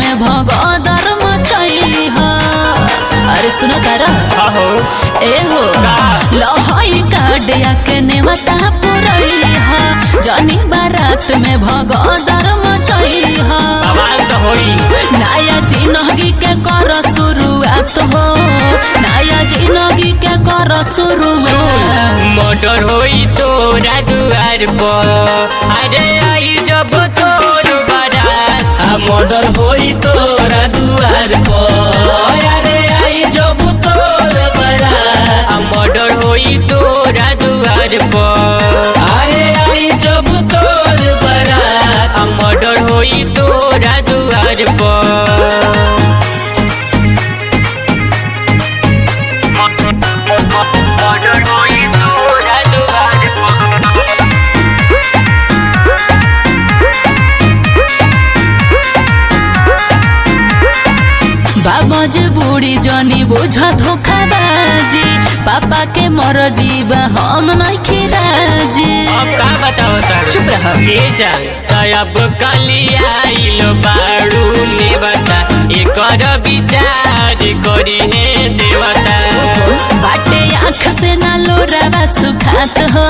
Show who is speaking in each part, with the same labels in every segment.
Speaker 1: में भगदड़ मचई ह। अरे सुनो तारा ए हो लहई काडिया के नेवता पुरई ह। जानी बारात में भगदड़ मचई ह। नया जिंदगी के कर शुरुआत हो, नया जिंदगी के कर शुरुआत।
Speaker 2: मर्डर होई तोरा दुआर पर, अरे आई जब तोर बारात।
Speaker 3: मर्डर होई तोरा दुआर पर, अरे आई जब तोर बारात।
Speaker 2: मर्डर होई तोरा दुआर पर,
Speaker 3: अरे आई जब तोर बारात।
Speaker 2: मर्डर होई तोरा दुआर पर। मर्डर होई तोरा दुआर पर।
Speaker 1: बाबा जे बूढ़ी जनी बुझ धोखाबाजी, पापा के मरजी बा हम नहीं खिराजी।
Speaker 2: अब का बताओ तारू?
Speaker 1: चुप रह।
Speaker 2: ये जान तब कलिया आइलो बारू ने बता, एकर विचार करी है देवता।
Speaker 1: बाटे आँख से ना लोरावा सुखात हो,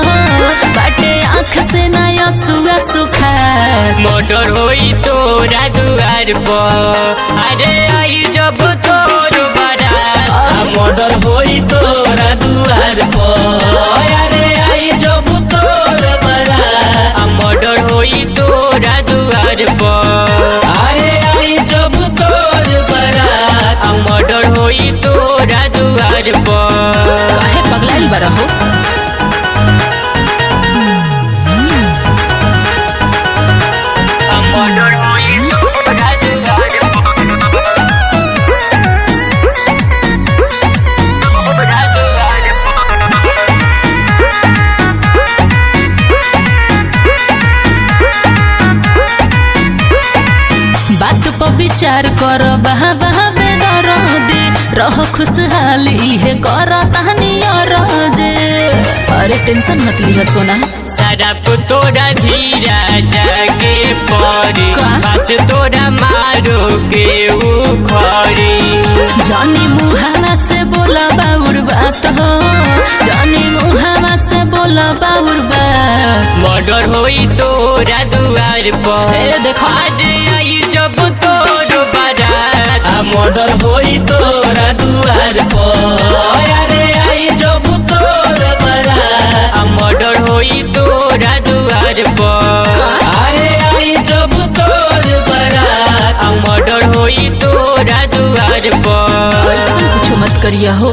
Speaker 1: बाटे आँख से ना यसुआ सुखात।
Speaker 2: मर्डर होई तोरा दुआर पर, अरे आई जब तोर बारात।
Speaker 3: मर्डर होई तोरा दुआर पर, अरे आई जब तोर बारात।
Speaker 2: मर्डर होई तोरा दुआर पर,
Speaker 3: अरे आई जब तोर बारात।
Speaker 2: मर्डर होई तोरा दुआर पर।
Speaker 1: काहे पगलाइल बा रहो?
Speaker 2: मर्डर होई तोरा दुआर पर, तोरा दुआर पर।
Speaker 1: बात पर विचार कर बहा बहा बेदर्दी, रह खुशहाल इहे कर तहनी अरजे। अरे टेंशन मत लिह सोना,
Speaker 2: सरप तोरा धीरा जाके पड़ी,
Speaker 1: का?
Speaker 2: बस तोरा मारो के उखड़ी।
Speaker 1: जानी मुहावा से बोला बाउर बात हो, जानी मुहावा से बोला बाउर बात।
Speaker 2: मर्डर होई तोरा दुआर पर,
Speaker 1: ए देखो।
Speaker 2: आज आई जब तोर बारात।
Speaker 3: मर्डर होई तोरा दुआर पर, अरे आई जब तोर बारात।
Speaker 2: मर्डर होई तोरा दुआर पर,
Speaker 3: अरे आई जब तोर बारात।
Speaker 2: मर्डर होई तोरा दुआर पर।
Speaker 1: ऐसा कुछ मत करिया हो।